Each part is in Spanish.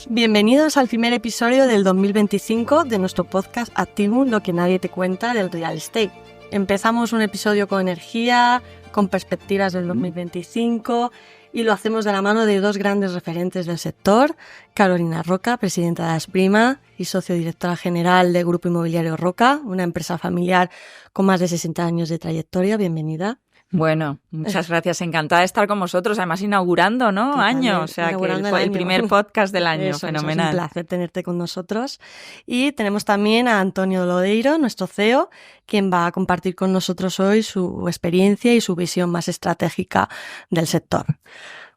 Bienvenidos al primer episodio del 2025 de nuestro podcast Activum, lo que nadie te cuenta del real estate. Empezamos un episodio con energía, con perspectivas del 2025 y lo hacemos de la mano de dos grandes referentes del sector, Carolina Roca, presidenta de Asprima y sociodirectora general de Grupo Inmobiliario Roca, una empresa familiar con más de 60 años de trayectoria. Bienvenida. Bueno, muchas gracias. Encantada de estar con vosotros. Además, inaugurando, ¿no? Año. O sea, que el primer podcast del año. Eso, fenomenal. Es un placer tenerte con nosotros. Y tenemos también a Antonio Lodeiro, nuestro CEO, quien va a compartir con nosotros hoy su experiencia y su visión más estratégica del sector.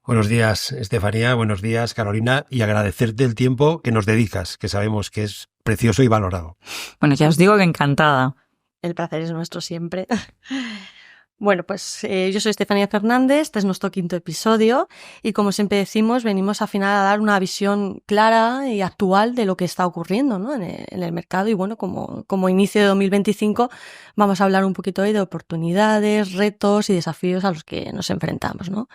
Buenos días, Estefanía. Buenos días, Carolina. Y agradecerte el tiempo que nos dedicas, que sabemos que es precioso y valorado. Bueno, ya os digo que encantada. El placer es nuestro siempre. Bueno, pues yo soy Estefanía Fernández, este es nuestro quinto episodio y como siempre decimos, venimos al final a dar una visión clara y actual de lo que está ocurriendo, ¿no? en el mercado y bueno, como inicio de 2025 vamos a hablar un poquito hoy de oportunidades, retos y desafíos a los que nos enfrentamos, ¿no?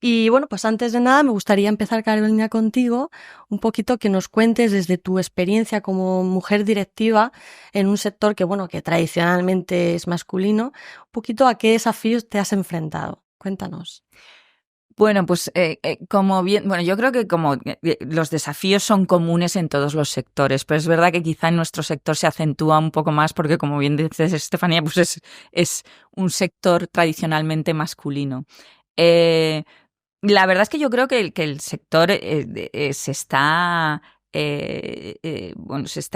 Y bueno, pues antes de nada me gustaría empezar, Carolina, contigo, un poquito que nos cuentes desde tu experiencia como mujer directiva en un sector que tradicionalmente es masculino, un poquito a qué desafíos te has enfrentado. Cuéntanos. Bueno, pues yo creo que los desafíos son comunes en todos los sectores, pero es verdad que quizá en nuestro sector se acentúa un poco más porque, como bien dices, Estefanía, pues es un sector tradicionalmente masculino. La verdad es que yo creo que el sector se está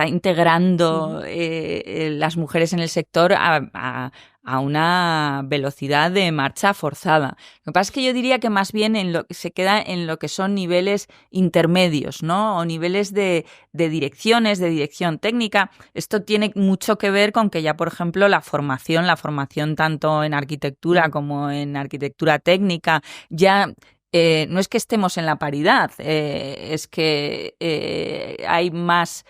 integrando las mujeres en el sector a una velocidad de marcha forzada. Lo que pasa es que yo diría que más bien se queda en lo que son niveles intermedios, ¿no? O niveles de direcciones, de dirección técnica. Esto tiene mucho que ver con que ya, por ejemplo, la formación tanto en arquitectura como en arquitectura técnica, ya no es que estemos en la paridad, es que hay más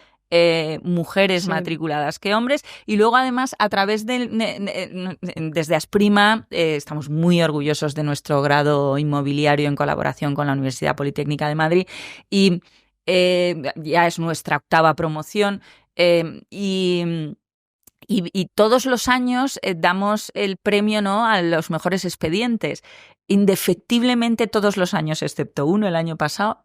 mujeres matriculadas que hombres y luego además a través desde Asprima estamos muy orgullosos de nuestro grado inmobiliario en colaboración con la Universidad Politécnica de Madrid y ya es nuestra 8ª promoción y todos los años damos el premio, ¿no?, a los mejores expedientes. Indefectiblemente todos los años, excepto uno el año pasado,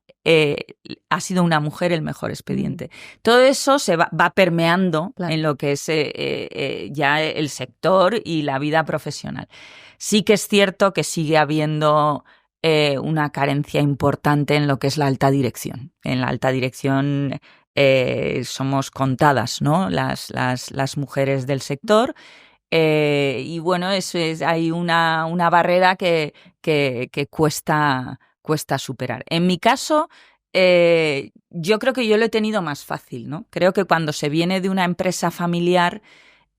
ha sido una mujer el mejor expediente. Todo eso se va permeando en lo que es ya el sector y la vida profesional. Sí que es cierto que sigue habiendo una carencia importante en lo que es la alta dirección. En la alta dirección somos contadas, ¿no?, las mujeres del sector. Y bueno, hay una barrera que cuesta superar. En mi caso, yo creo que yo lo he tenido más fácil, ¿no? Creo que cuando se viene de una empresa familiar,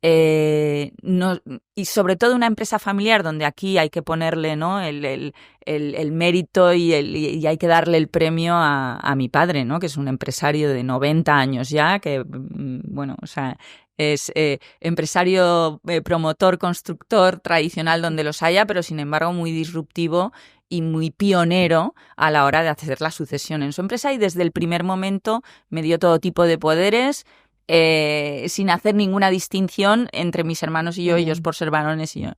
y sobre todo una empresa familiar donde aquí hay que ponerle, ¿no?, el mérito y hay que darle el premio a mi padre, ¿no?, que es un empresario de 90 años ya, que es empresario, promotor, constructor tradicional donde los haya, pero sin embargo muy disruptivo y muy pionero a la hora de hacer la sucesión en su empresa y desde el primer momento me dio todo tipo de poderes, sin hacer ninguna distinción entre mis hermanos y yo, ellos por ser varones y yo.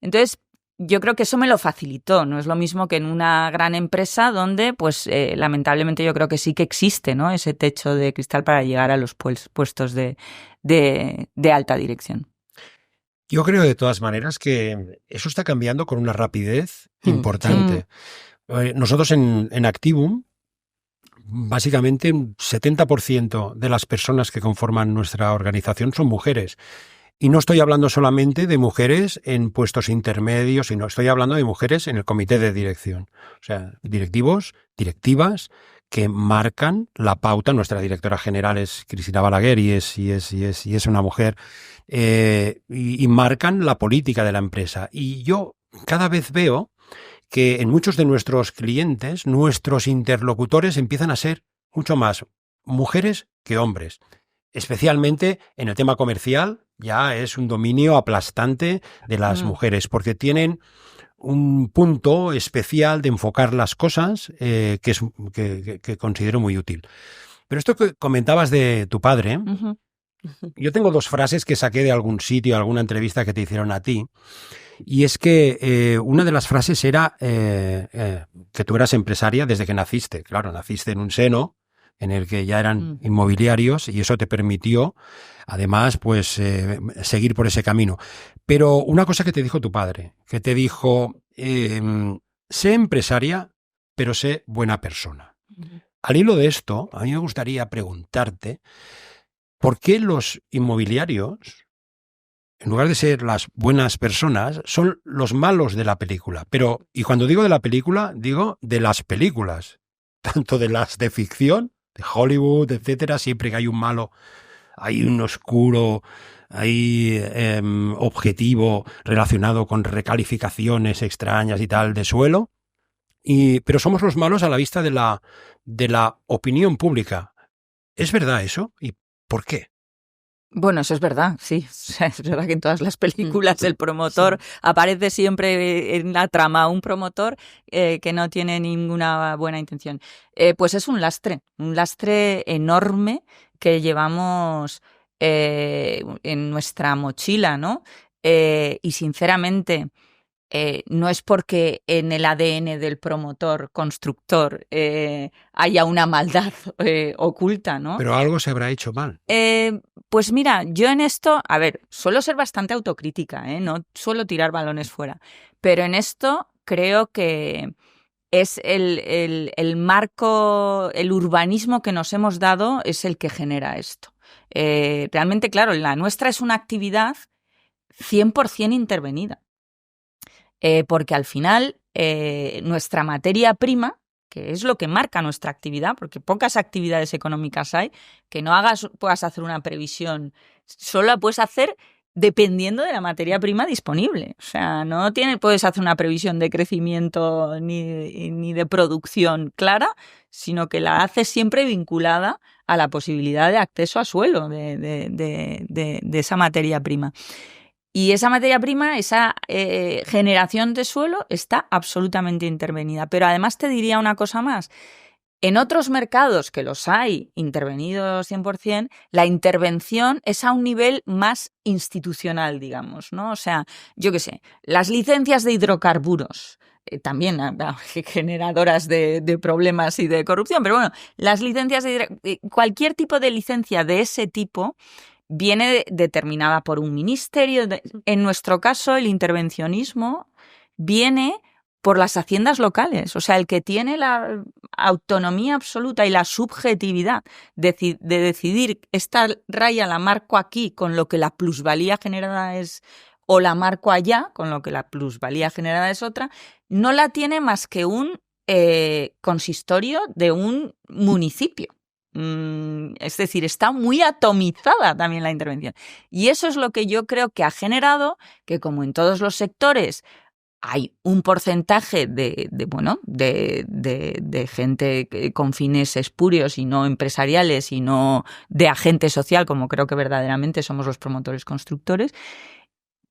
Entonces, yo creo que eso me lo facilitó. No es lo mismo que en una gran empresa donde, pues, lamentablemente yo creo que sí que existe, ¿no?, ese techo de cristal para llegar a los puestos de alta dirección. Yo creo de todas maneras que eso está cambiando con una rapidez importante. Nosotros en Activum, básicamente un 70% de las personas que conforman nuestra organización son mujeres. Y no estoy hablando solamente de mujeres en puestos intermedios, sino estoy hablando de mujeres en el comité de dirección. O sea, directivos, directivas que marcan la pauta. Nuestra directora general es Cristina Balaguer y es una mujer, y marcan la política de la empresa. Y yo cada vez veo que en muchos de nuestros clientes, nuestros interlocutores empiezan a ser mucho más mujeres que hombres. Especialmente en el tema comercial, ya es un dominio aplastante de las mujeres, porque tienen un punto especial de enfocar las cosas que considero muy útil. Pero esto que comentabas de tu padre, yo tengo 2 frases que saqué de algún sitio, alguna entrevista que te hicieron a ti, y es que una de las frases era que tú eras empresaria desde que naciste. Claro, naciste en un seno en el que ya eran inmobiliarios y eso te permitió, además, pues seguir por ese camino. Pero una cosa que te dijo tu padre, que te dijo, sé empresaria, pero sé buena persona. Al hilo de esto, a mí me gustaría preguntarte, ¿por qué los inmobiliarios, en lugar de ser las buenas personas, son los malos de la película? Y cuando digo de la película, digo de las películas, tanto de las de ficción, de Hollywood, etcétera. Siempre que hay un malo, hay un oscuro, hay objetivo relacionado con recalificaciones extrañas y tal de suelo. Pero somos los malos a la vista de la opinión pública. ¿Es verdad eso? ¿Y por qué? Bueno, eso es verdad, sí. O sea, es verdad que en todas las películas el promotor aparece siempre en la trama un promotor que no tiene ninguna buena intención. Pues es un lastre enorme que llevamos en nuestra mochila, ¿no? Y sinceramente, no es porque en el ADN del promotor constructor haya una maldad oculta, ¿no? Pero algo se habrá hecho mal. Pues mira, yo en esto, a ver, suelo ser bastante autocrítica, no suelo tirar balones fuera, pero en esto creo que es el marco, el urbanismo que nos hemos dado es el que genera esto. Realmente, claro, la nuestra es una actividad 100% intervenida. Porque al final nuestra materia prima, que es lo que marca nuestra actividad, porque pocas actividades económicas hay, que no puedas hacer una previsión, solo la puedes hacer dependiendo de la materia prima disponible. O sea, no puedes hacer una previsión de crecimiento ni de producción clara, sino que la haces siempre vinculada a la posibilidad de acceso a suelo de esa materia prima. Y esa materia prima, esa generación de suelo está absolutamente intervenida. Pero además te diría una cosa más. En otros mercados, que los hay intervenidos 100%, la intervención es a un nivel más institucional, digamos, ¿no? O sea, yo qué sé, las licencias de hidrocarburos, también generadoras de problemas y de corrupción, pero bueno, las licencias cualquier tipo de licencia de ese tipo viene determinada por un ministerio. En nuestro caso, el intervencionismo viene por las haciendas locales. O sea, el que tiene la autonomía absoluta y la subjetividad de decidir esta raya la marco aquí con lo que la plusvalía generada es, o la marco allá con lo que la plusvalía generada es otra, no la tiene más que un consistorio de un municipio. Es decir, está muy atomizada también la intervención. Y eso es lo que yo creo que ha generado que, como en todos los sectores, hay un porcentaje de gente con fines espurios y no empresariales y no de agente social, como creo que verdaderamente somos los promotores constructores,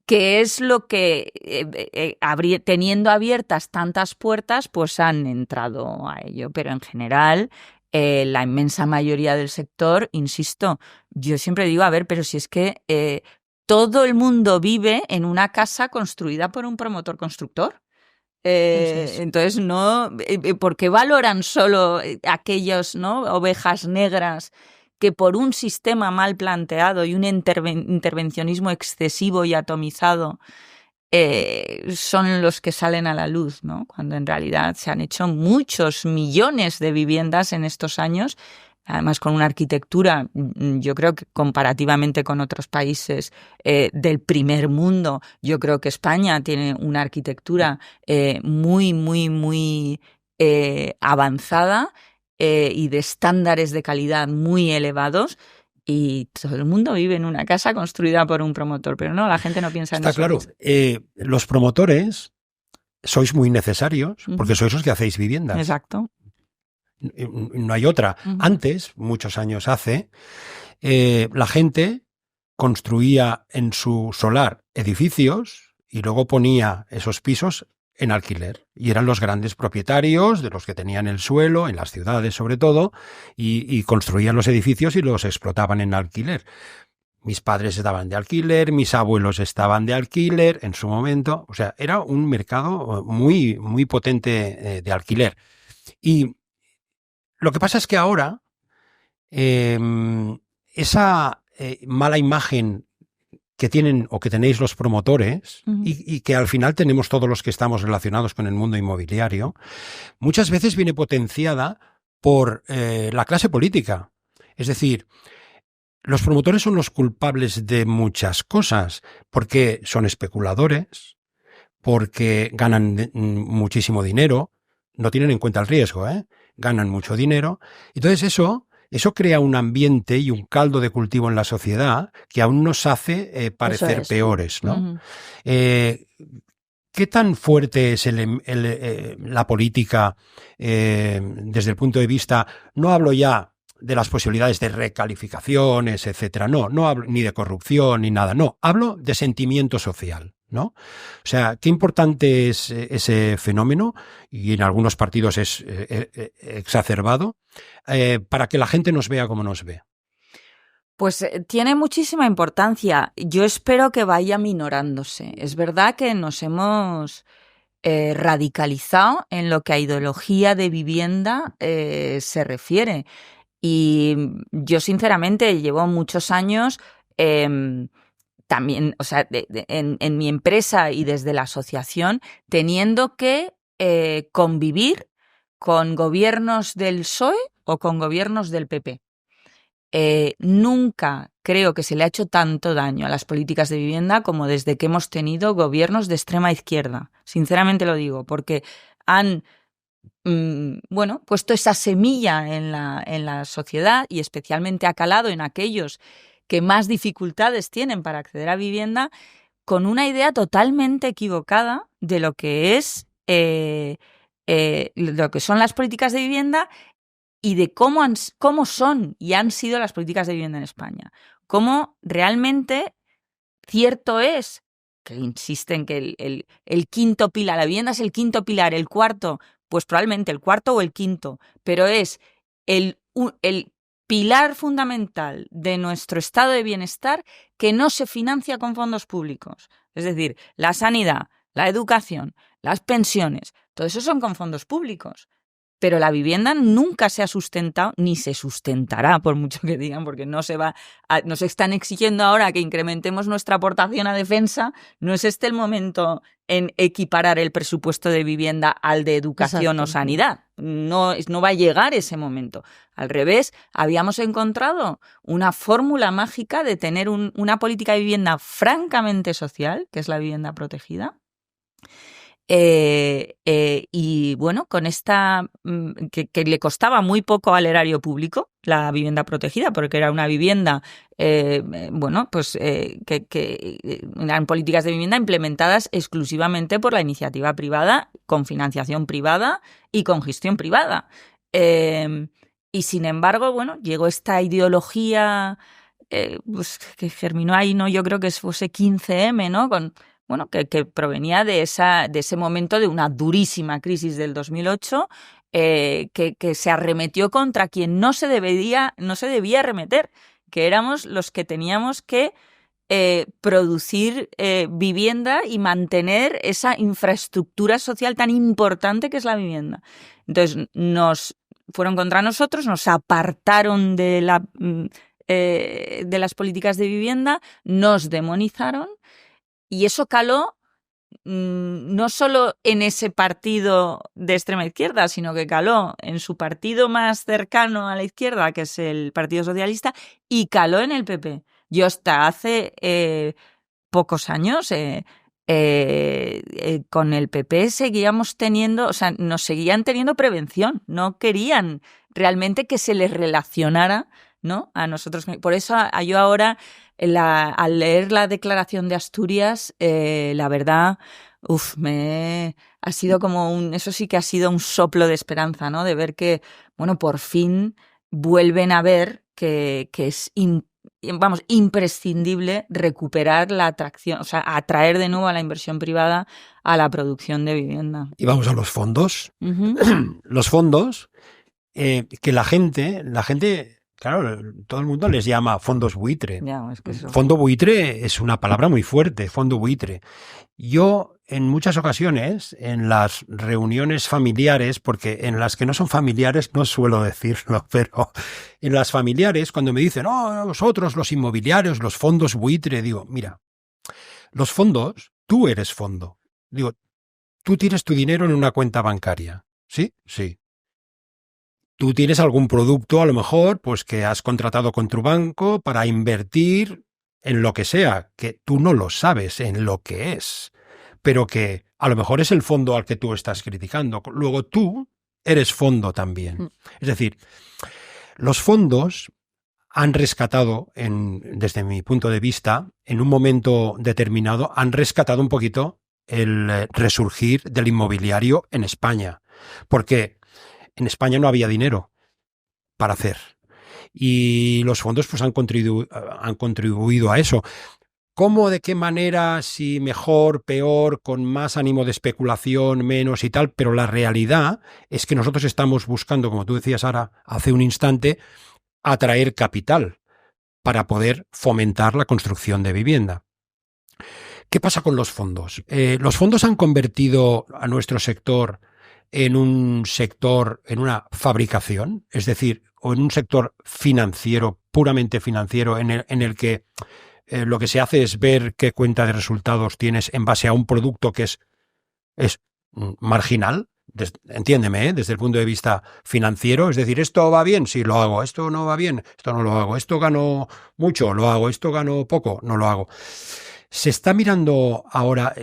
que es lo que, teniendo abiertas tantas puertas, pues han entrado a ello. Pero en general, la inmensa mayoría del sector, insisto, yo siempre digo, a ver, pero si es que todo el mundo vive en una casa construida por un promotor constructor. Entonces, no, ¿por qué valoran solo aquellos, ¿no?, ovejas negras que por un sistema mal planteado y un intervencionismo excesivo y atomizado son los que salen a la luz, ¿no? Cuando en realidad se han hecho muchos millones de viviendas en estos años, además con una arquitectura, yo creo que comparativamente con otros países del primer mundo, yo creo que España tiene una arquitectura muy, muy, muy avanzada y de estándares de calidad muy elevados. Y todo el mundo vive en una casa construida por un promotor, pero no, la gente no piensa en eso. Está claro, los promotores sois muy necesarios porque sois los que hacéis viviendas. Exacto. No hay otra. Antes, muchos años hace, la gente construía en su solar edificios y luego ponía esos pisos en alquiler. Y eran los grandes propietarios de los que tenían el suelo, en las ciudades sobre todo, y construían los edificios y los explotaban en alquiler. Mis padres estaban de alquiler, mis abuelos estaban de alquiler en su momento. O sea, era un mercado muy, muy potente de alquiler. Y lo que pasa es que ahora esa mala imagen que tienen o que tenéis los promotores y que al final tenemos todos los que estamos relacionados con el mundo inmobiliario, muchas veces viene potenciada por la clase política. Es decir, los promotores son los culpables de muchas cosas, porque son especuladores, porque ganan muchísimo dinero, no tienen en cuenta el riesgo, ganan mucho dinero. Entonces eso crea un ambiente y un caldo de cultivo en la sociedad que aún nos hace parecer peores, ¿no? ¿Qué tan fuerte es la política desde el punto de vista, no hablo ya de las posibilidades de recalificaciones, etcétera, no hablo ni de corrupción ni nada, no, hablo de sentimiento social, ¿no? O sea, qué importante es ese fenómeno, y en algunos partidos es exacerbado, para que la gente nos vea como nos ve. Pues tiene muchísima importancia. Yo espero que vaya minorándose. Es verdad que nos hemos radicalizado en lo que a ideología de vivienda se refiere. Y yo, sinceramente, llevo muchos años también, o sea, en mi empresa y desde la asociación, teniendo que convivir con gobiernos del PSOE o con gobiernos del PP. Nunca creo que se le ha hecho tanto daño a las políticas de vivienda como desde que hemos tenido gobiernos de extrema izquierda. Sinceramente lo digo, porque han puesto esa semilla en la sociedad y especialmente ha calado en aquellos que más dificultades tienen para acceder a vivienda, con una idea totalmente equivocada de lo que es lo que son las políticas de vivienda y de cómo son y han sido las políticas de vivienda en España. Cómo realmente cierto es que insisten que el quinto pilar, la vivienda es el quinto pilar, el cuarto, pues probablemente el cuarto o el quinto, pero es el pilar fundamental de nuestro estado de bienestar que no se financia con fondos públicos. Es decir, la sanidad, la educación, las pensiones, todo eso son con fondos públicos. Pero la vivienda nunca se ha sustentado ni se sustentará, por mucho que digan, porque nos están exigiendo ahora que incrementemos nuestra aportación a defensa. No es este el momento en equiparar el presupuesto de vivienda al de educación o sanidad. No va a llegar ese momento. Al revés, habíamos encontrado una fórmula mágica de tener una política de vivienda francamente social, que es la vivienda protegida. Y bueno, con esta que le costaba muy poco al erario público la vivienda protegida, porque era una vivienda que eran políticas de vivienda implementadas exclusivamente por la iniciativa privada, con financiación privada y con gestión privada. Y sin embargo, llegó esta ideología que germinó ahí, ¿no? Yo creo que fuese 15M, ¿no? Que provenía de ese momento de una durísima crisis del 2008 que se arremetió contra quien no se debía arremeter, que éramos los que teníamos que producir vivienda y mantener esa infraestructura social tan importante que es la vivienda. Entonces fueron contra nosotros, nos apartaron de las políticas de vivienda, nos demonizaron. Y eso caló no solo en ese partido de extrema izquierda, sino que caló en su partido más cercano a la izquierda, que es el Partido Socialista, y caló en el PP. Yo hasta hace pocos años con el PP seguíamos teniendo, o sea, nos seguían teniendo prevención, no querían realmente que se les relacionara, ¿no?, a nosotros. Por eso yo ahora, al leer la declaración de Asturias, la verdad, ha sido eso sí que ha sido un soplo de esperanza, ¿no?, de ver que, por fin vuelven a ver que es imprescindible recuperar la atracción, o sea, atraer de nuevo a la inversión privada a la producción de vivienda. Y vamos a los fondos. Uh-huh. Los fondos, que la gente, claro, todo el mundo les llama fondos buitre. Ya, es que eso... Fondo buitre es una palabra muy fuerte, fondo buitre. Yo, en muchas ocasiones, en las reuniones familiares, porque en las que no son familiares no suelo decirlo, pero en las familiares, cuando me dicen, vosotros, los inmobiliarios, los fondos buitre, digo, mira, los fondos, tú eres fondo. Digo, tú tienes tu dinero en una cuenta bancaria, ¿sí? Sí. Tú tienes algún producto, a lo mejor, pues que has contratado con tu banco para invertir en lo que sea, que tú no lo sabes en lo que es, pero que a lo mejor es el fondo al que tú estás criticando. Luego tú eres fondo también. Es decir, los fondos han rescatado, desde mi punto de vista, en un momento determinado, han rescatado un poquito el resurgir del inmobiliario en España, porque en España no había dinero para hacer. Y los fondos pues han contribuido a eso. ¿Cómo, de qué manera, si mejor, peor, con más ánimo de especulación, menos y tal? Pero la realidad es que nosotros estamos buscando, como tú decías ahora, hace un instante, atraer capital para poder fomentar la construcción de vivienda. ¿Qué pasa con los fondos? Los fondos han convertido a nuestro sector en un sector, en una fabricación, es decir, o en un sector financiero, puramente financiero, en el que lo que se hace es ver qué cuenta de resultados tienes en base a un producto que es marginal, entiéndeme, desde el punto de vista financiero, es decir, esto va bien, sí, lo hago, esto no va bien, esto no lo hago, esto gano mucho, lo hago, esto gano poco, no lo hago. Se está mirando ahora,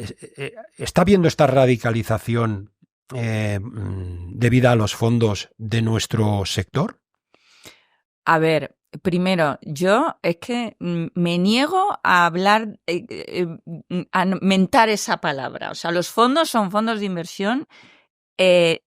está viendo esta radicalización debida a los fondos de nuestro sector? A ver, primero, yo es que me niego a hablar, a mentar esa palabra. O sea, los fondos son fondos de inversión,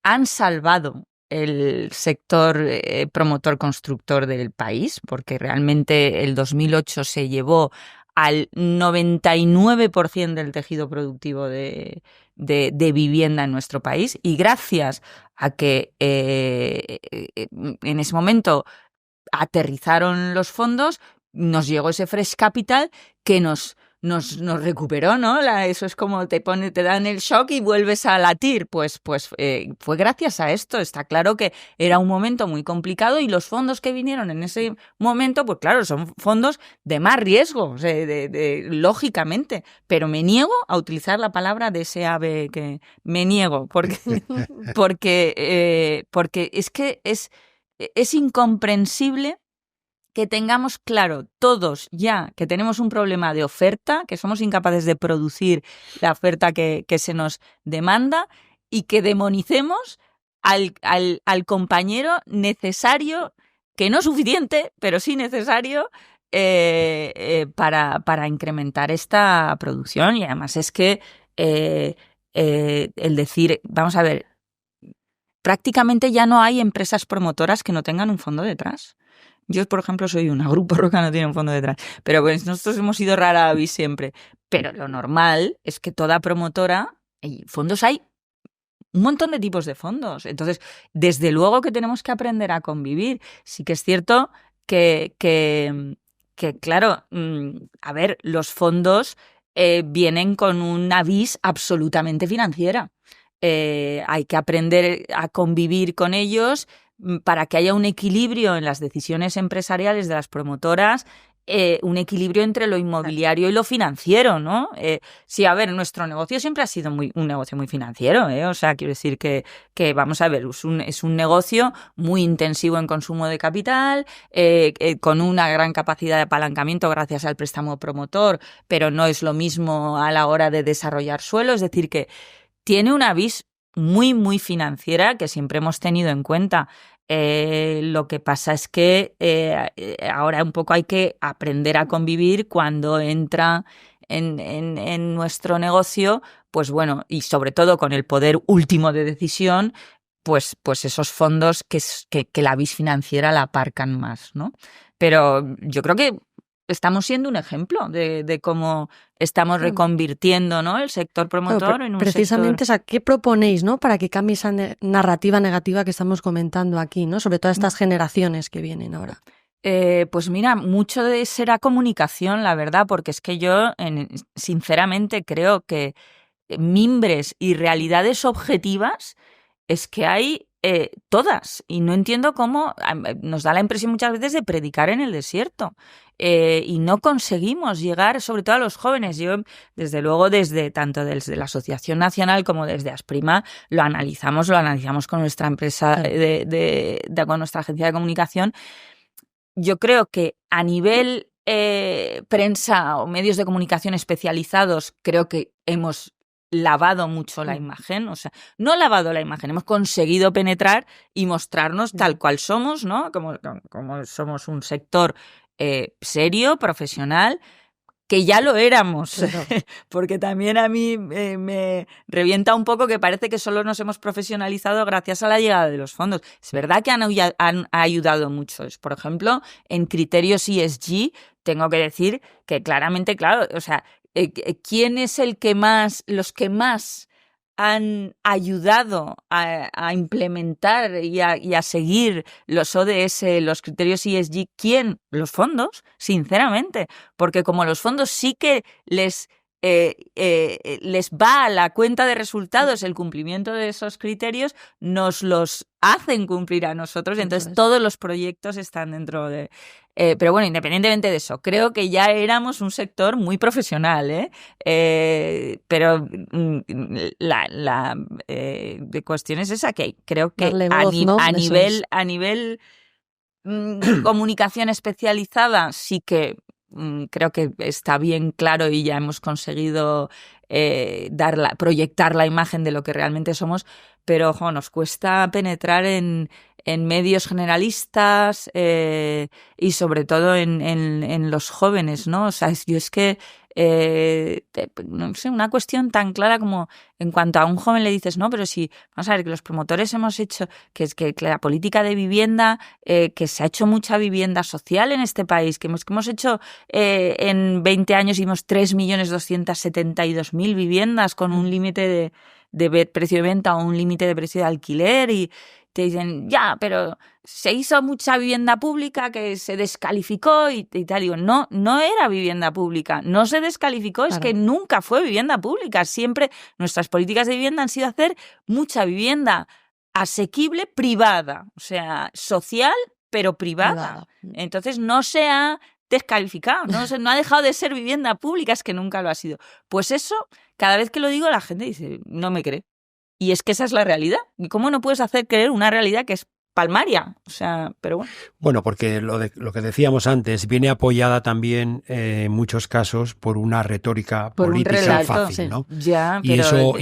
han salvado el sector promotor constructor del país, porque realmente el 2008 se llevó al 99% del tejido productivo de vivienda en nuestro país, y gracias a que en ese momento aterrizaron los fondos, nos llegó ese fresh capital que nos recuperó, ¿no? Eso es como te dan el shock y vuelves a latir. Pues fue gracias a esto. Está claro que era un momento muy complicado y los fondos que vinieron en ese momento, pues claro, son fondos de más riesgo, o sea, lógicamente. Pero me niego a utilizar la palabra de ese ave que me niego, porque es que es incomprensible que tengamos claro todos ya que tenemos un problema de oferta, que somos incapaces de producir la oferta que se nos demanda, y que demonicemos al compañero necesario, que no suficiente, pero sí necesario, para incrementar esta producción. Y además es que el decir, vamos a ver, prácticamente ya no hay empresas promotoras que no tengan un fondo detrás. Yo, por ejemplo, soy una, Grupo Roca no tiene un fondo detrás, pero pues nosotros hemos sido rara avis siempre. Pero lo normal es que toda promotora, y fondos hay un montón de tipos de fondos. Entonces, desde luego que tenemos que aprender a convivir. Sí que es cierto que claro, a ver, los fondos vienen con una vis absolutamente financiera. Hay que aprender a convivir con ellos para que haya un equilibrio en las decisiones empresariales de las promotoras, un equilibrio entre lo inmobiliario y lo financiero, ¿no? Sí, a ver, nuestro negocio siempre ha sido un negocio muy financiero, ¿eh? O sea, quiero decir que vamos a ver, es un negocio muy intensivo en consumo de capital, con una gran capacidad de apalancamiento gracias al préstamo promotor, pero no es lo mismo a la hora de desarrollar suelo, es decir, que tiene una vis muy, muy financiera que siempre hemos tenido en cuenta. Lo que pasa es que ahora un poco hay que aprender a convivir cuando entra en nuestro negocio, pues bueno, y sobre todo con el poder último de decisión, pues esos fondos que la vis financiera la aparcan más, ¿no? Pero yo creo que estamos siendo un ejemplo de cómo estamos reconvirtiendo, ¿no?, el sector promotor en un precisamente, sector... o sea, ¿qué proponéis, ¿no?, para que cambie esa narrativa negativa que estamos comentando aquí, ¿no?, sobre todas estas generaciones que vienen ahora? Pues mira, mucho será comunicación, la verdad, porque es que yo sinceramente creo que mimbres y realidades objetivas es que hay todas, y no entiendo cómo nos da la impresión muchas veces de predicar en el desierto, y no conseguimos llegar sobre todo a los jóvenes. Yo, desde luego, tanto desde la Asociación Nacional como desde Asprima, lo analizamos con nuestra empresa, con nuestra agencia de comunicación. Yo creo que a nivel prensa o medios de comunicación especializados, creo que hemos lavado mucho la imagen, o sea, no lavado la imagen, hemos conseguido penetrar y mostrarnos tal cual somos, ¿no? Como somos un sector serio, profesional, que ya lo éramos, claro. Porque también a mí me revienta un poco que parece que solo nos hemos profesionalizado gracias a la llegada de los fondos. Es verdad que han ayudado mucho. Por ejemplo, en criterios ESG, tengo que decir que claramente, claro, o sea, ¿quién es los que más han ayudado a implementar y a seguir los ODS, los criterios ESG? ¿Quién? Los fondos, sinceramente, porque como los fondos sí que les va a la cuenta de resultados el cumplimiento de esos criterios, nos los hacen cumplir a nosotros, y entonces todos los proyectos están dentro de... pero bueno, independientemente de eso, creo que ya éramos un sector muy profesional, pero la cuestión es esa, que creo que a nivel comunicación especializada sí que creo que está bien claro y ya hemos conseguido proyectar la imagen de lo que realmente somos, pero ojo, nos cuesta penetrar en medios generalistas y sobre todo en los jóvenes, ¿no? O sea, yo es que no sé, una cuestión tan clara como en cuanto a un joven le dices, no, pero si, vamos a ver, que los promotores hemos hecho, que la política de vivienda, que se ha hecho mucha vivienda social en este país, que hemos hecho en 20 años hicimos 3.272.000 viviendas con un límite de precio de venta o un límite de precio de alquiler, y te dicen, ya, pero se hizo mucha vivienda pública que se descalificó y tal. Digo, no era vivienda pública, no se descalificó, claro. Es que nunca fue vivienda pública. Siempre nuestras políticas de vivienda han sido hacer mucha vivienda asequible privada, o sea, social, pero privada. Entonces no se ha descalificado, no ha dejado de ser vivienda pública, es que nunca lo ha sido. Pues eso, cada vez que lo digo, la gente dice, no me cree. Y es que esa es la realidad. ¿Y cómo no puedes hacer creer una realidad que es palmaria? O sea, pero bueno. Bueno, porque lo que decíamos antes viene apoyada también en muchos casos por una retórica política fácil, ¿no? Ya, y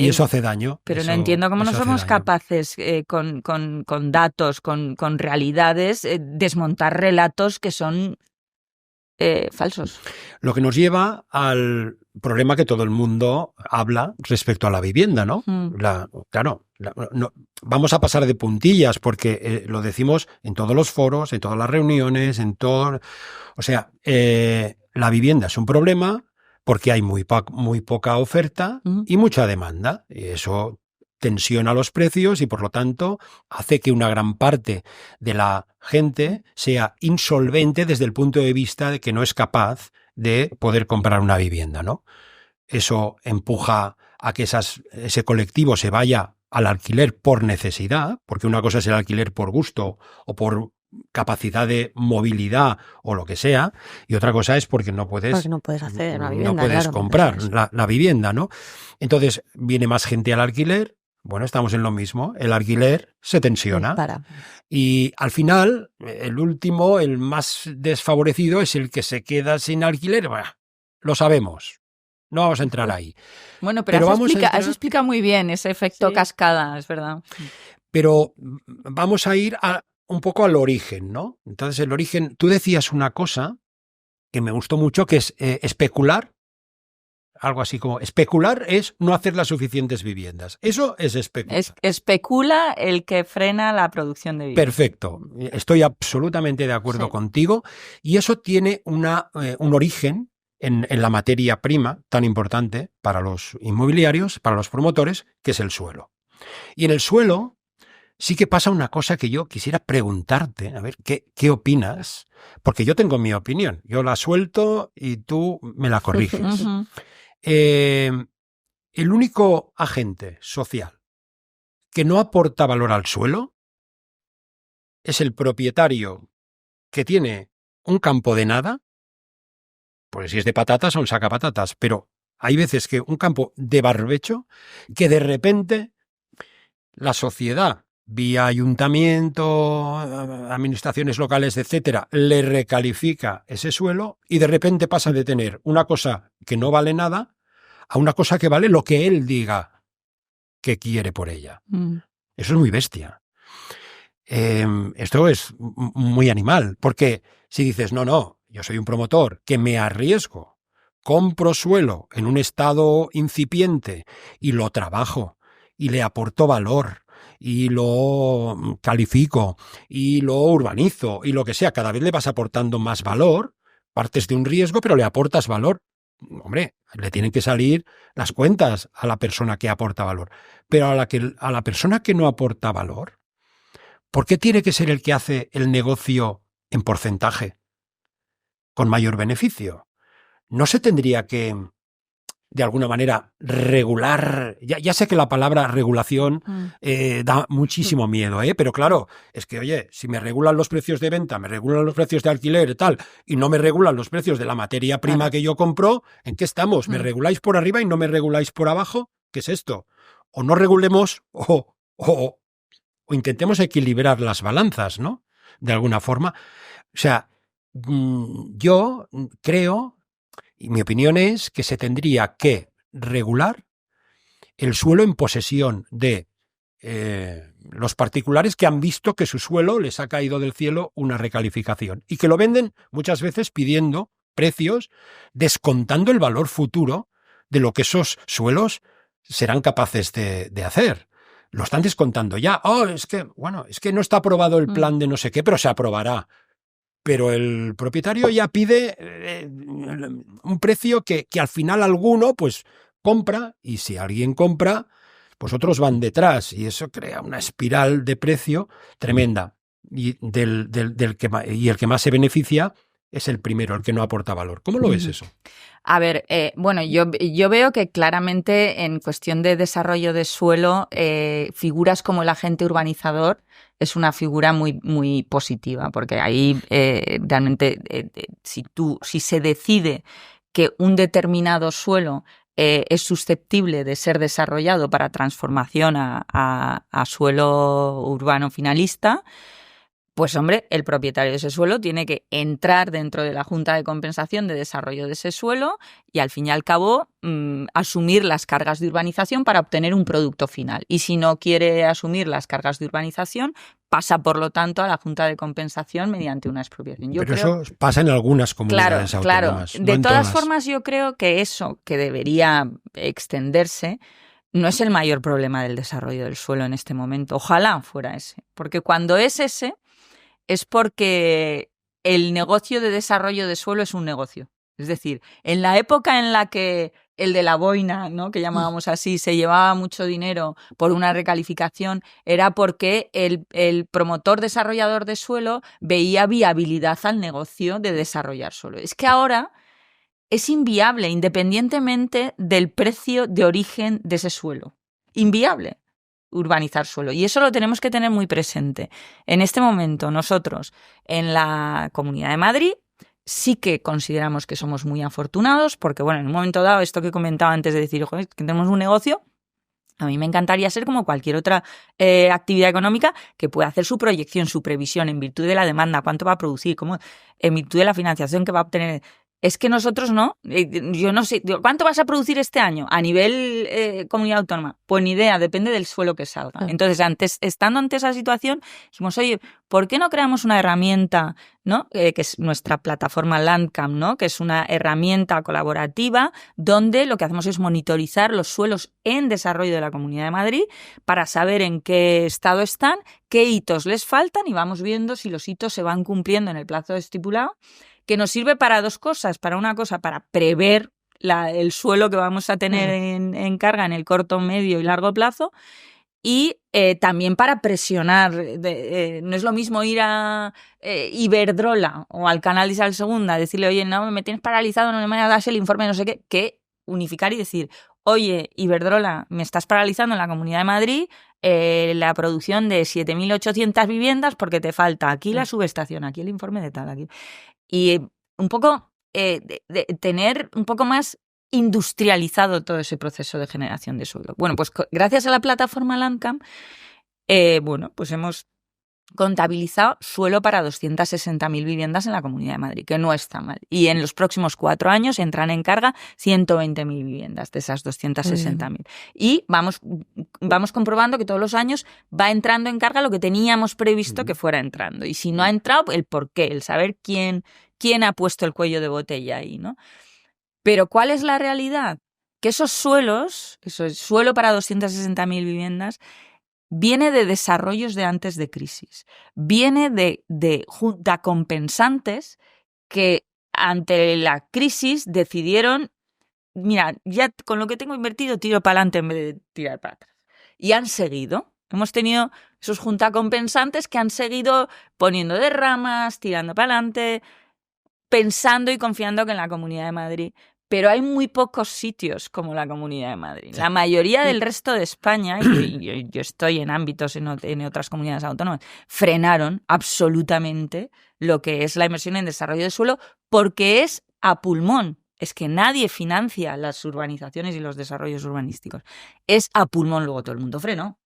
eso hace daño. Pero no entiendo cómo no somos capaces con datos, con realidades, desmontar relatos que son falsos. Lo que nos lleva al problema que todo el mundo habla respecto a la vivienda, ¿no? Vamos a pasar de puntillas porque lo decimos en todos los foros, en todas las reuniones, en todo... O sea, la vivienda es un problema porque hay muy poca oferta y mucha demanda. Y eso tensiona los precios y, por lo tanto, hace que una gran parte de la gente sea insolvente desde el punto de vista de que no es capaz de poder comprar una vivienda, ¿no? Eso empuja a que ese colectivo se vaya al alquiler por necesidad, porque una cosa es el alquiler por gusto o por capacidad de movilidad o lo que sea, y otra cosa es porque no puedes hacer una vivienda, no puedes comprar la vivienda, ¿no? Entonces viene más gente al alquiler. Bueno, estamos en lo mismo. El alquiler se tensiona. Y al final, el más desfavorecido es el que se queda sin alquiler. Bueno, lo sabemos. No vamos a entrar ahí. Bueno, pero eso explica muy bien ese efecto cascada, es verdad. Pero vamos a ir un poco al origen, ¿no? Entonces, el origen... Tú decías una cosa que me gustó mucho, que es especular algo así como especular es no hacer las suficientes viviendas. Eso es especular. Especula el que frena la producción de viviendas. Perfecto. Estoy absolutamente de acuerdo contigo. Y eso tiene un origen en la materia prima tan importante para los inmobiliarios, para los promotores, que es el suelo. Y en el suelo sí que pasa una cosa que yo quisiera preguntarte, a ver, ¿qué opinas? Porque yo tengo mi opinión. Yo la suelto y tú me la corriges. Uh-huh. El único agente social que no aporta valor al suelo es el propietario que tiene un campo de nada, pues si es de patatas son sacapatatas, pero hay veces que un campo de barbecho que de repente la sociedad, vía ayuntamiento, administraciones locales, etcétera, le recalifica ese suelo y de repente pasa de tener una cosa que no vale nada a una cosa que vale lo que él diga que quiere por ella. Eso es muy bestia. Esto es muy animal, porque si dices, no, yo soy un promotor que me arriesgo, compro suelo en un estado incipiente y lo trabajo y le aporto valor y lo califico y lo urbanizo y lo que sea, cada vez le vas aportando más valor, partes de un riesgo, pero le aportas valor. Hombre, le tienen que salir las cuentas a la persona que aporta valor. Pero a la persona que no aporta valor, ¿por qué tiene que ser el que hace el negocio en porcentaje con mayor beneficio? ¿No se tendría que, de alguna manera, regular? Ya sé que la palabra regulación da muchísimo miedo, pero claro, es que, oye, si me regulan los precios de venta, me regulan los precios de alquiler y tal, y no me regulan los precios de la materia prima que yo compro, ¿en qué estamos? ¿Me reguláis por arriba y no me reguláis por abajo? ¿Qué es esto? O no regulemos o intentemos equilibrar las balanzas, ¿no? De alguna forma. O sea, yo creo, y mi opinión es que se tendría que regular el suelo en posesión de los particulares que han visto que su suelo les ha caído del cielo una recalificación y que lo venden muchas veces pidiendo precios, descontando el valor futuro de lo que esos suelos serán capaces de hacer. Lo están descontando ya. Es que no está aprobado el plan de no sé qué, pero se aprobará. Pero el propietario ya pide un precio que al final alguno pues compra, y si alguien compra, pues otros van detrás, y eso crea una espiral de precio tremenda. Y el que más se beneficia es el primero, el que no aporta valor. ¿Cómo lo ves eso? A ver, yo veo que claramente en cuestión de desarrollo de suelo, figuras como el agente urbanizador es una figura muy, muy positiva, porque ahí realmente si se decide que un determinado suelo es susceptible de ser desarrollado para transformación a suelo urbano finalista, pues hombre, el propietario de ese suelo tiene que entrar dentro de la Junta de Compensación de Desarrollo de ese suelo y al fin y al cabo asumir las cargas de urbanización para obtener un producto final. Y si no quiere asumir las cargas de urbanización, pasa por lo tanto a la Junta de Compensación mediante una expropiación. Pero eso pasa en algunas comunidades autónomas. Claro. De todas formas, yo creo que eso que debería extenderse no es el mayor problema del desarrollo del suelo en este momento. Ojalá fuera ese. Porque cuando es ese, es porque el negocio de desarrollo de suelo es un negocio. Es decir, en la época en la que el de la boina, ¿no?, que llamábamos así, se llevaba mucho dinero por una recalificación, era porque el promotor desarrollador de suelo veía viabilidad al negocio de desarrollar suelo. Es que ahora es inviable, independientemente del precio de origen de ese suelo. Inviable urbanizar suelo. Y eso lo tenemos que tener muy presente. En este momento, nosotros, en la Comunidad de Madrid, sí que consideramos que somos muy afortunados, porque, bueno, en un momento dado, esto que comentaba antes de decir, joder, que tenemos un negocio, a mí me encantaría ser como cualquier otra actividad económica que pueda hacer su proyección, su previsión, en virtud de la demanda, cuánto va a producir, cómo, en virtud de la financiación que va a obtener. Es que nosotros no. Yo no sé. ¿Cuánto vas a producir este año? A nivel comunidad autónoma. Pues ni idea, depende del suelo que salga. Entonces, estando ante esa situación, dijimos, oye, ¿por qué no creamos una herramienta, ¿no? Que es nuestra plataforma Landcam, ¿no? Que es una herramienta colaborativa donde lo que hacemos es monitorizar los suelos en desarrollo de la Comunidad de Madrid para saber en qué estado están, qué hitos les faltan y vamos viendo si los hitos se van cumpliendo en el plazo estipulado, que nos sirve para dos cosas. Para una cosa, para prever el suelo que vamos a tener en carga en el corto, medio y largo plazo, y también para presionar. No es lo mismo ir a Iberdrola o al Canal de Isabel II a decirle, oye, no, me tienes paralizado, no me das el informe, no sé qué, que unificar y decir, oye, Iberdrola, me estás paralizando en la Comunidad de Madrid la producción de 7.800 viviendas porque te falta aquí la subestación, aquí el informe de tal, aquí. Y un poco de tener un poco más industrializado todo ese proceso de generación de suelo. Bueno, pues gracias a la plataforma Landcam, pues hemos contabilizado suelo para 260.000 viviendas en la Comunidad de Madrid, que no está mal. Y en los próximos 4 años entran en carga 120.000 viviendas de esas 260.000. Y vamos comprobando que todos los años va entrando en carga lo que teníamos previsto que fuera entrando. Y si no ha entrado, el por qué, el saber quién ha puesto el cuello de botella ahí, ¿no? Pero ¿cuál es la realidad? Que esos suelos, eso es suelo para 260.000 viviendas, viene de desarrollos de antes de crisis. Viene de juntacompensantes que ante la crisis decidieron, mira, ya con lo que tengo invertido tiro para adelante en vez de tirar para atrás. Y han seguido. Hemos tenido esos juntacompensantes que han seguido poniendo derramas, tirando para adelante, pensando y confiando que en la Comunidad de Madrid. Pero hay muy pocos sitios como la Comunidad de Madrid. La mayoría del resto de España, y yo estoy en ámbitos en otras comunidades autónomas, frenaron absolutamente lo que es la inversión en desarrollo de suelo porque es a pulmón. Es que nadie financia las urbanizaciones y los desarrollos urbanísticos. Es a pulmón, luego todo el mundo frenó.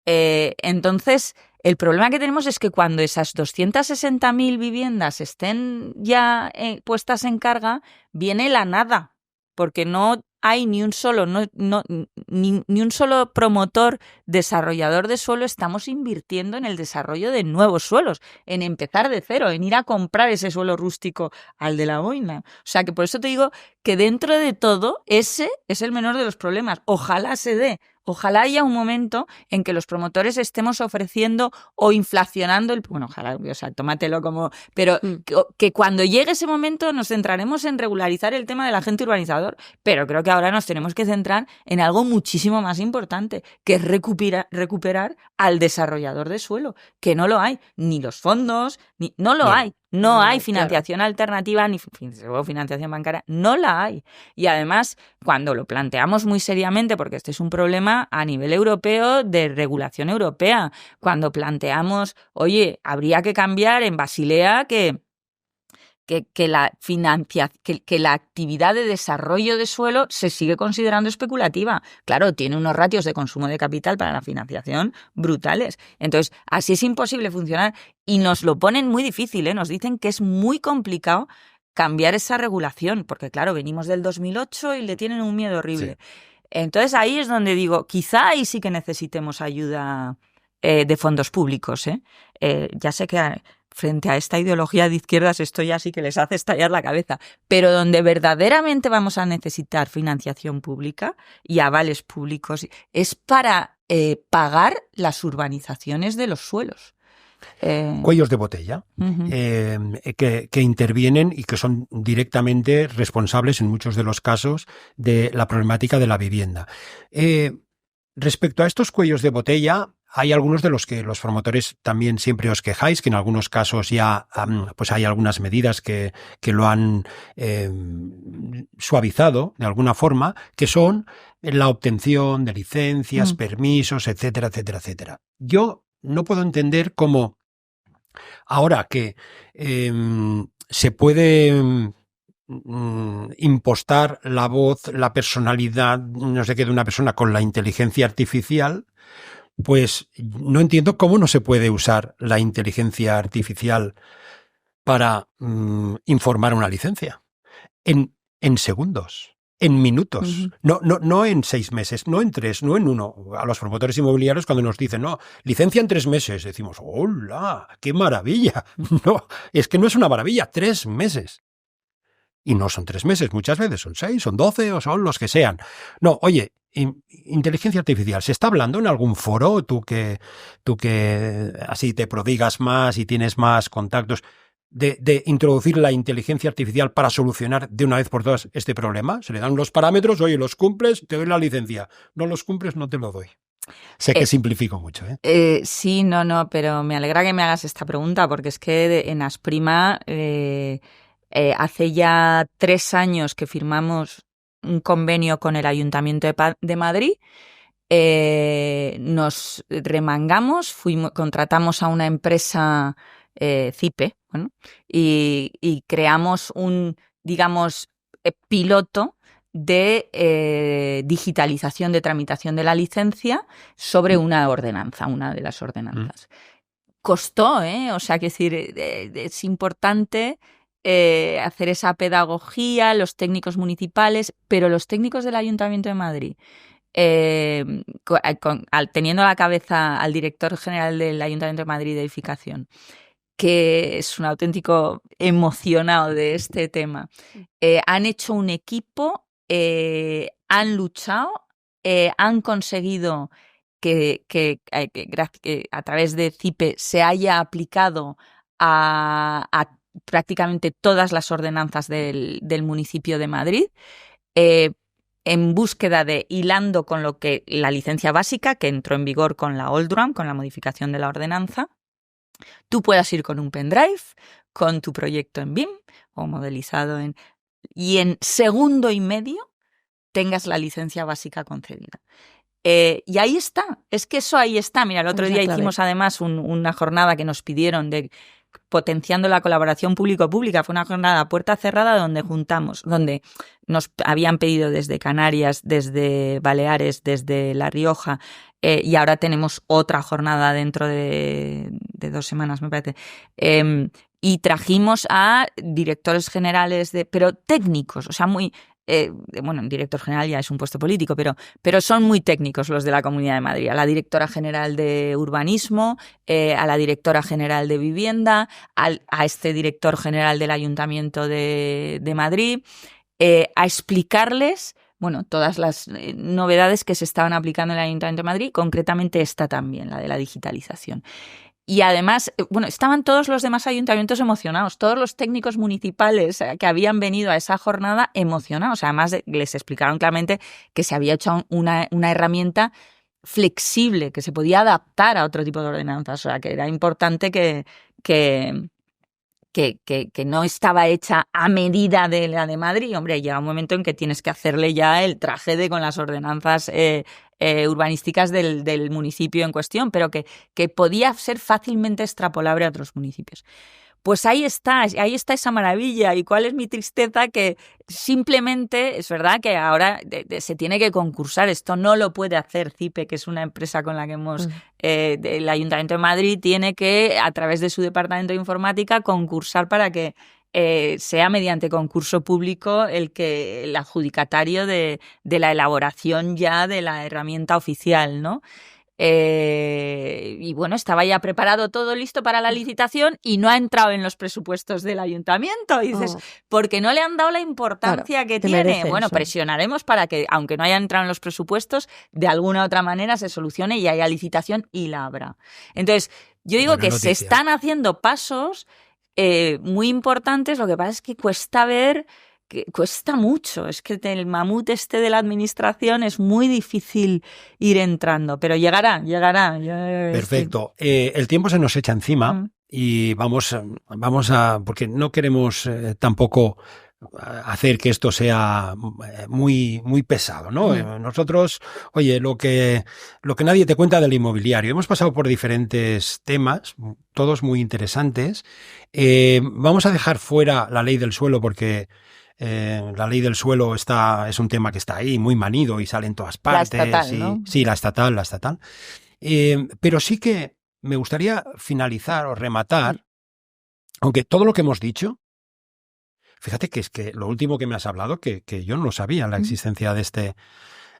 Entonces, el problema que tenemos es que cuando esas 260.000 viviendas estén ya puestas en carga, viene la nada, porque no hay ni un solo ni un solo promotor desarrollador de suelo. Estamos invirtiendo en el desarrollo de nuevos suelos, en empezar de cero, en ir a comprar ese suelo rústico al de la boina. O sea que por eso te digo que dentro de todo ese es el menor de los problemas. Ojalá se dé. Ojalá haya un momento en que los promotores estemos ofreciendo o inflacionando bueno, ojalá, o sea, tómatelo como... Pero que cuando llegue ese momento nos centraremos en regularizar el tema del agente urbanizador, pero creo que ahora nos tenemos que centrar en algo muchísimo más importante, que es recuperar al desarrollador de suelo, que no lo hay, ni los fondos, no lo hay. No hay financiación alternativa ni financiación bancaria, no la hay. Y además, cuando lo planteamos muy seriamente, porque este es un problema a nivel europeo de regulación europea, cuando planteamos, oye, habría que cambiar en Basilea que la actividad de desarrollo de suelo se sigue considerando especulativa. Claro, tiene unos ratios de consumo de capital para la financiación brutales. Entonces, así es imposible funcionar y nos lo ponen muy difícil, ¿eh? Nos dicen que es muy complicado cambiar esa regulación, porque claro, venimos del 2008 y le tienen un miedo horrible. Sí. Entonces, ahí es donde digo, quizá ahí sí que necesitemos ayuda de fondos públicos, ¿eh? Ya sé que... frente a esta ideología de izquierdas esto ya sí que les hace estallar la cabeza, pero donde verdaderamente vamos a necesitar financiación pública y avales públicos es para pagar las urbanizaciones de los suelos. Cuellos de botella que intervienen y que son directamente responsables en muchos de los casos de la problemática de la vivienda. Respecto a estos cuellos de botella, hay algunos de los que los promotores también siempre os quejáis, que en algunos casos ya pues hay algunas medidas que lo han suavizado de alguna forma, que son la obtención de licencias, permisos, etcétera, etcétera, etcétera. Yo no puedo entender cómo ahora que se puede impostar la voz, la personalidad, no sé qué, de una persona con la inteligencia artificial, pues no entiendo cómo no se puede usar la inteligencia artificial para informar una licencia. en segundos, en minutos, no en 6 meses, no en 3, no en 1. A los promotores inmobiliarios cuando nos dicen, no, licencia en 3 meses, decimos, ¡hola! ¡Qué maravilla! No, es que no es una maravilla, 3 meses. Y no son 3 meses, muchas veces son 6, son 12 o son los que sean. No, oye, inteligencia artificial, ¿se está hablando en algún foro? Tú que así te prodigas más y tienes más contactos, de introducir la inteligencia artificial para solucionar de una vez por todas este problema. Se le dan los parámetros, oye, los cumples, te doy la licencia. No los cumples, no te lo doy. Sé que simplifico mucho, ¿eh? Sí, no, pero me alegra que me hagas esta pregunta, porque es que en Asprima hace ya 3 años que firmamos un convenio con el Ayuntamiento de Madrid. Nos remangamos, contratamos a una empresa CIPE, bueno, y creamos un, digamos, piloto de digitalización de tramitación de la licencia sobre una ordenanza, una de las ordenanzas. Costó, o sea, que decir, es importante hacer esa pedagogía, los técnicos municipales, pero los técnicos del Ayuntamiento de Madrid, teniendo a la cabeza al director general del Ayuntamiento de Madrid de Edificación, que es un auténtico emocionado de este tema, han hecho un equipo, han luchado, han conseguido que a través de CIPE se haya aplicado a prácticamente todas las ordenanzas del municipio de Madrid, en búsqueda de, hilando con lo que la licencia básica, que entró en vigor con la OldRAM, con la modificación de la ordenanza, tú puedas ir con un pendrive, con tu proyecto en BIM o modelizado y en 1.5 segundos tengas la licencia básica concedida. Y ahí está, es que eso ahí está. Mira, el otro día hicimos además una jornada que nos pidieron de potenciando la colaboración público-pública. Fue una jornada a puerta cerrada donde nos habían pedido desde Canarias, desde Baleares, desde La Rioja, y ahora tenemos otra jornada dentro de 2 semanas, me parece. Y trajimos a directores generales, pero técnicos, o sea, muy... bueno, director general ya es un puesto político, pero son muy técnicos los de la Comunidad de Madrid. A la directora general de Urbanismo, a la directora general de Vivienda, a este director general del Ayuntamiento de Madrid, a explicarles, bueno, todas las novedades que se estaban aplicando en el Ayuntamiento de Madrid, concretamente esta también, la de la digitalización. Y además, bueno, estaban todos los demás ayuntamientos emocionados, todos los técnicos municipales que habían venido a esa jornada emocionados. Además, les explicaron claramente que se había hecho una herramienta flexible, que se podía adaptar a otro tipo de ordenanzas. O sea, que era importante que no estaba hecha a medida de la de Madrid. Hombre, llega un momento en que tienes que hacerle ya el traje con las ordenanzas urbanísticas del municipio en cuestión, pero que podía ser fácilmente extrapolable a otros municipios. Pues ahí está esa maravilla. ¿Y cuál es mi tristeza? Que simplemente, es verdad que ahora se tiene que concursar. Esto no lo puede hacer CIPE, que es una empresa con la que hemos... el Ayuntamiento de Madrid tiene que, a través de su departamento de informática, concursar para que sea mediante concurso público el adjudicatario de la elaboración ya de la herramienta oficial, ¿no? Y bueno, estaba ya preparado todo listo para la licitación y no ha entrado en los presupuestos del ayuntamiento. Y dices, porque no le han dado la importancia que tiene. Bueno, eso. Presionaremos para que, aunque no haya entrado en los presupuestos, de alguna u otra manera se solucione y haya licitación y la habrá. Entonces, yo digo que se están haciendo pasos muy importantes. Lo que pasa es que cuesta ver... que cuesta mucho, es que el mamut de la administración es muy difícil ir entrando, pero llegará. Perfecto. El tiempo se nos echa encima y vamos a, porque no queremos tampoco hacer que esto sea muy, muy pesado, ¿no? Nosotros, oye, lo que nadie te cuenta del inmobiliario. Hemos pasado por diferentes temas, todos muy interesantes. Vamos a dejar fuera la ley del suelo porque la ley del suelo es un tema que está ahí, muy manido y sale en todas partes. La estatal, ¿no? Sí, la estatal. Pero sí que me gustaría finalizar o rematar, aunque todo lo que hemos dicho, fíjate que es que lo último que me has hablado, que yo no lo sabía, la existencia de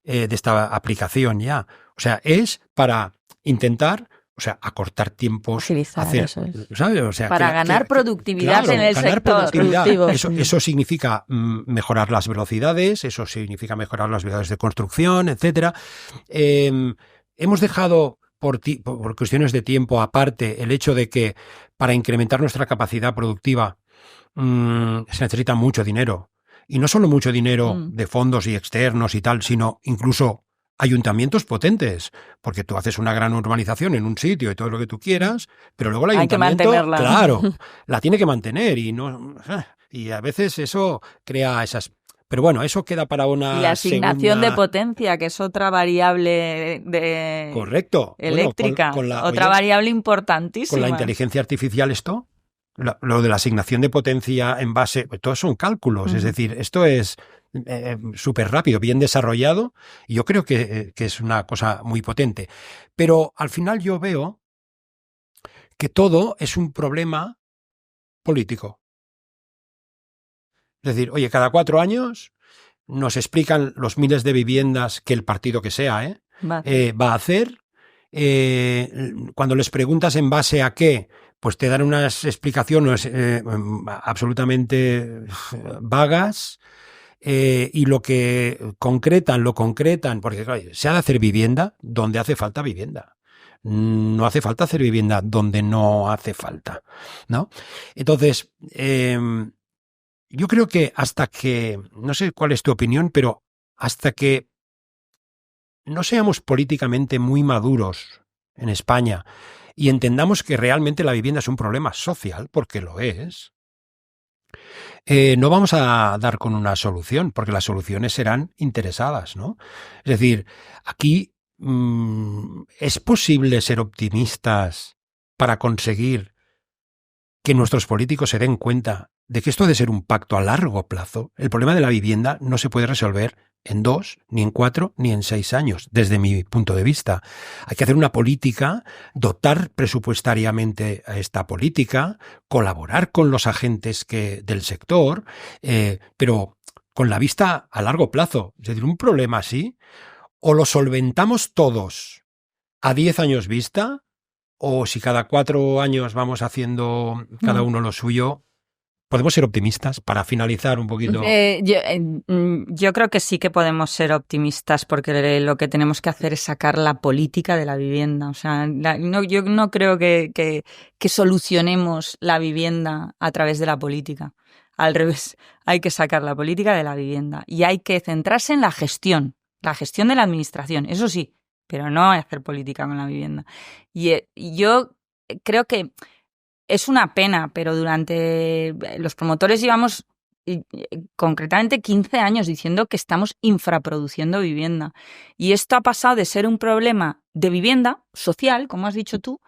esta aplicación ya. O sea, es para intentar, o sea, acortar tiempos, Agilizar, eso es. ¿sabes? O sea, para ganar productividad claro, en el ganar sector. productividad. Productivos. Eso significa mejorar las velocidades, eso significa mejorar las velocidades de construcción, etcétera. Hemos dejado por cuestiones de tiempo aparte el hecho de que para incrementar nuestra capacidad productiva se necesita mucho dinero. Y no solo mucho dinero de fondos y externos y tal, sino incluso ayuntamientos potentes, porque tú haces una gran urbanización en un sitio y todo lo que tú quieras, pero luego el ayuntamiento, Hay que mantenerla. claro, la tiene que mantener y a veces eso crea esas. Pero bueno, eso queda para una Y la asignación segunda... de potencia, que es otra variable de Correcto. eléctrica, Bueno, otra variable importantísima. Con la inteligencia artificial esto, lo de la asignación de potencia en base, todos son cálculos, es decir, esto es súper rápido, bien desarrollado, y yo creo que es una cosa muy potente. Pero al final yo veo que todo es un problema político. Es decir, oye, cada 4 años nos explican los miles de viviendas que el partido que sea va a hacer. Cuando les preguntas en base a qué, pues te dan unas explicaciones absolutamente vagas. Y lo que concretan, porque claro, se ha de hacer vivienda donde hace falta vivienda. No hace falta hacer vivienda donde no hace falta, ¿no? Entonces, yo creo que hasta que, no sé cuál es tu opinión, pero hasta que no seamos políticamente muy maduros en España y entendamos que realmente la vivienda es un problema social, porque lo es, no vamos a dar con una solución, porque las soluciones serán interesadas, ¿no? Es decir, aquí es posible ser optimistas para conseguir que nuestros políticos se den cuenta de que esto ha de ser un pacto a largo plazo. El problema de la vivienda no se puede resolver en 2, ni en 4, ni en 6 años, desde mi punto de vista. Hay que hacer una política, dotar presupuestariamente a esta política, colaborar con los agentes del sector, pero con la vista a largo plazo. Es decir, un problema así, o lo solventamos todos a 10 años vista, o si cada 4 años vamos haciendo cada uno lo suyo. ¿Podemos ser optimistas para finalizar un poquito? Yo creo que sí que podemos ser optimistas, porque lo que tenemos que hacer es sacar la política de la vivienda. O sea, yo no creo que solucionemos la vivienda a través de la política. Al revés, hay que sacar la política de la vivienda y hay que centrarse en la gestión de la administración, eso sí, pero no hacer política con la vivienda. Y yo creo que es una pena, pero durante los promotores llevamos concretamente 15 años diciendo que estamos infraproduciendo vivienda. Y esto ha pasado de ser un problema de vivienda social, como has dicho tú,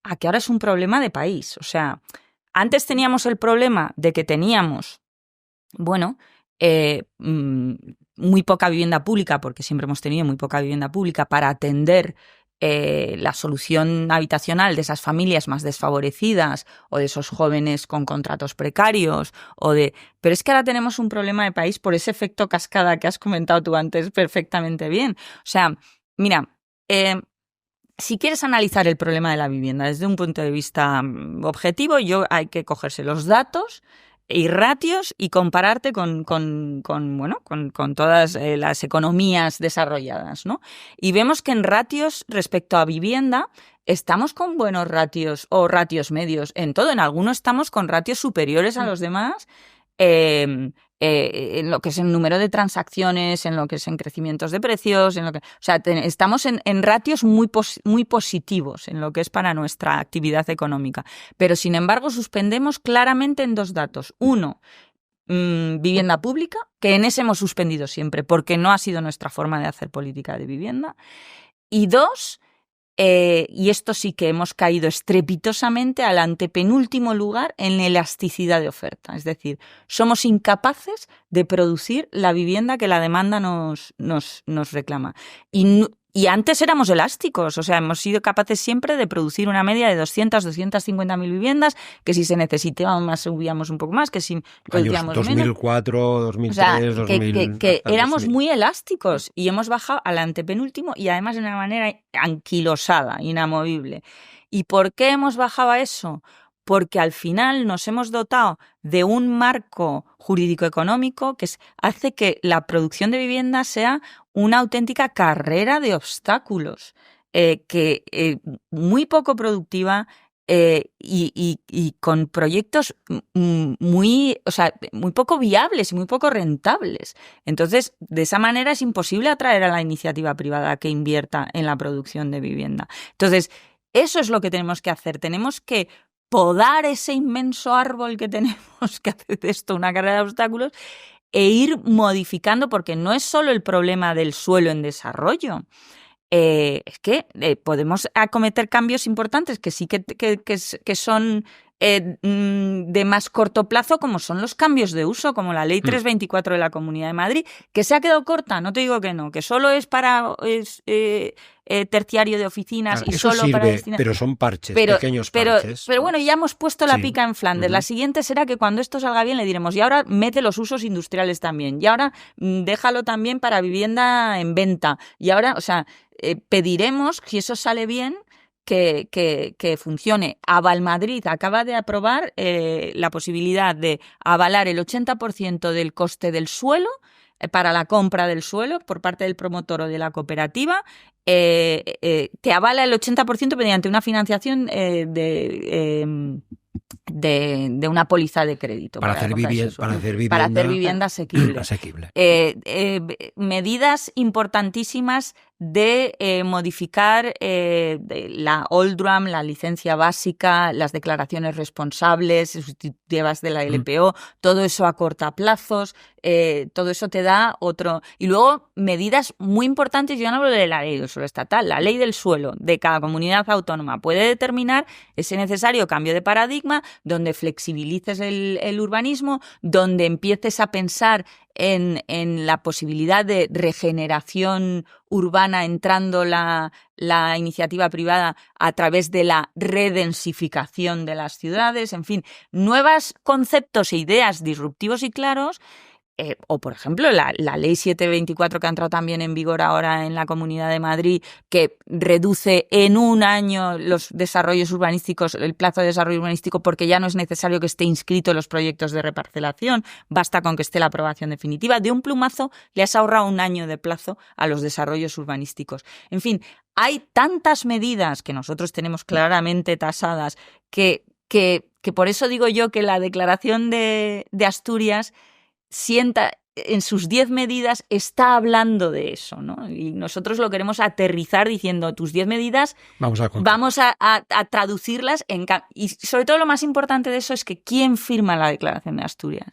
a que ahora es un problema de país. O sea, antes teníamos el problema de que teníamos, muy poca vivienda pública, porque siempre hemos tenido muy poca vivienda pública para atender la solución habitacional de esas familias más desfavorecidas o de esos jóvenes con contratos precarios pero es que ahora tenemos un problema de país por ese efecto cascada que has comentado tú antes perfectamente bien. O sea, mira, si quieres analizar el problema de la vivienda desde un punto de vista objetivo, hay que cogerse los datos y ratios y compararte con todas las economías desarrolladas, ¿no? Y vemos que en ratios respecto a vivienda estamos con buenos ratios o ratios medios en todo. En algunos estamos con ratios superiores a los demás, en lo que es el número de transacciones, en lo que es en crecimientos de precios, estamos en ratios muy positivos en lo que es para nuestra actividad económica. Pero, sin embargo, suspendemos claramente en 2 datos. 1, vivienda pública, que en ese hemos suspendido siempre porque no ha sido nuestra forma de hacer política de vivienda. Y 2, y esto sí que hemos caído estrepitosamente al antepenúltimo lugar en elasticidad de oferta. Es decir, somos incapaces de producir la vivienda que la demanda nos reclama. Y Y antes éramos elásticos, o sea, hemos sido capaces siempre de producir una media de 250.000 viviendas, que si se necesitaba más subíamos un poco más, que si producíamos menos. 2004, 2003, o sea, 2000... que éramos muy elásticos y hemos bajado al antepenúltimo y además de una manera anquilosada, inamovible. ¿Y por qué hemos bajado a eso? Porque al final nos hemos dotado de un marco jurídico-económico que hace que la producción de vivienda sea una auténtica carrera de obstáculos, muy poco productiva y con proyectos muy poco viables y muy poco rentables. Entonces, de esa manera es imposible atraer a la iniciativa privada que invierta en la producción de vivienda. Entonces, eso es lo que tenemos que hacer. Tenemos que podar ese inmenso árbol que tenemos, que hace de esto una carrera de obstáculos, e ir modificando, porque no es solo el problema del suelo en desarrollo. Es que podemos acometer cambios importantes que sí que son de más corto plazo, como son los cambios de uso, como la Ley 324 de la Comunidad de Madrid, que se ha quedado corta, no te digo que no, que solo es para terciario de oficinas, y solo sirve, para destinar... pero son parches, pequeños parches. Pero bueno, ya hemos puesto la pica en Flandes. La siguiente será que cuando esto salga bien le diremos, y ahora mete los usos industriales también, y ahora déjalo también para vivienda en venta, y ahora, o sea, pediremos, si eso sale bien, que funcione. Avalmadrid acaba de aprobar la posibilidad de avalar el 80% del coste del suelo para la compra del suelo por parte del promotor o de la cooperativa. Te avala el 80% mediante una financiación de una póliza de crédito. Para hacer vivienda asequible. Medidas importantísimas de modificar la OLDRAM, la licencia básica, las declaraciones responsables, sustitutivas de la LPO, todo eso acorta plazos, todo eso te da otro... Y luego medidas muy importantes, yo no hablo de la ley del suelo estatal, la ley del suelo de cada comunidad autónoma puede determinar ese necesario cambio de paradigma, donde flexibilices el urbanismo, donde empieces a pensar en la posibilidad de regeneración urbana entrando la iniciativa privada a través de la redensificación de las ciudades, en fin, nuevos conceptos e ideas disruptivos y claros. O, por ejemplo, la Ley 724 que ha entrado también en vigor ahora en la Comunidad de Madrid, que reduce en un año los desarrollos urbanísticos, el plazo de desarrollo urbanístico, porque ya no es necesario que esté inscrito en los proyectos de reparcelación, basta con que esté la aprobación definitiva. De un plumazo le has ahorrado un año de plazo a los desarrollos urbanísticos. En fin, hay tantas medidas que nosotros tenemos claramente tasadas que por eso digo yo que la declaración de Asturias sienta en sus 10 medidas, está hablando de eso, ¿no? Y nosotros lo queremos aterrizar diciendo, tus 10 medidas vamos a traducirlas y sobre todo lo más importante de eso es que ¿quién firma la Declaración de Asturias?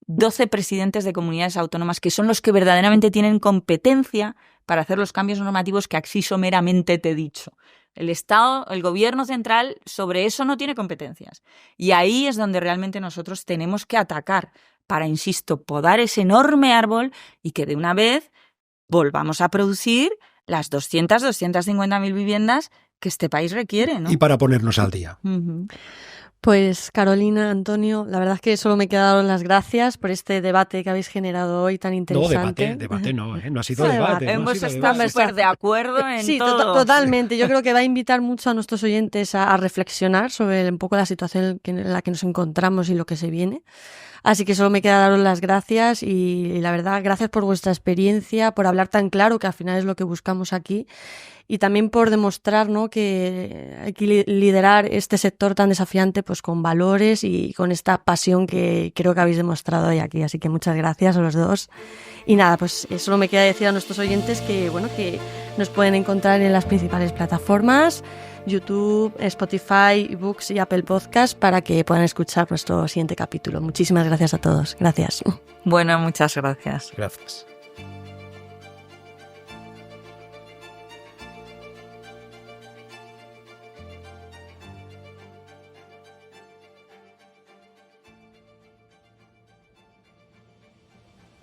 12 presidentes de comunidades autónomas, que son los que verdaderamente tienen competencia para hacer los cambios normativos que así someramente te he dicho. El Estado, el gobierno central, sobre eso no tiene competencias. Y ahí es donde realmente nosotros tenemos que atacar para, insisto, podar ese enorme árbol y que de una vez volvamos a producir las 250.000 viviendas que este país requiere, ¿no? Y para ponernos al día. Pues Carolina, Antonio, la verdad es que solo me quedaron las gracias por este debate que habéis generado hoy tan interesante. No, debate no, no ha sido debate. Hemos estado súper de acuerdo en todo. Totalmente. Yo creo que va a invitar mucho a nuestros oyentes a reflexionar sobre un poco la situación en la que nos encontramos y lo que se viene. Así que solo me queda daros las gracias y la verdad, gracias por vuestra experiencia, por hablar tan claro, que al final es lo que buscamos aquí, y también por demostrar, ¿no?, que hay que liderar este sector tan desafiante pues con valores y con esta pasión que creo que habéis demostrado hoy aquí. Así que muchas gracias a los dos. Y nada, pues solo me queda decir a nuestros oyentes que, bueno, que nos pueden encontrar en las principales plataformas, YouTube, Spotify, eBooks y Apple Podcast, para que puedan escuchar nuestro siguiente capítulo. Muchísimas gracias a todos. Gracias. Bueno, muchas gracias. Gracias.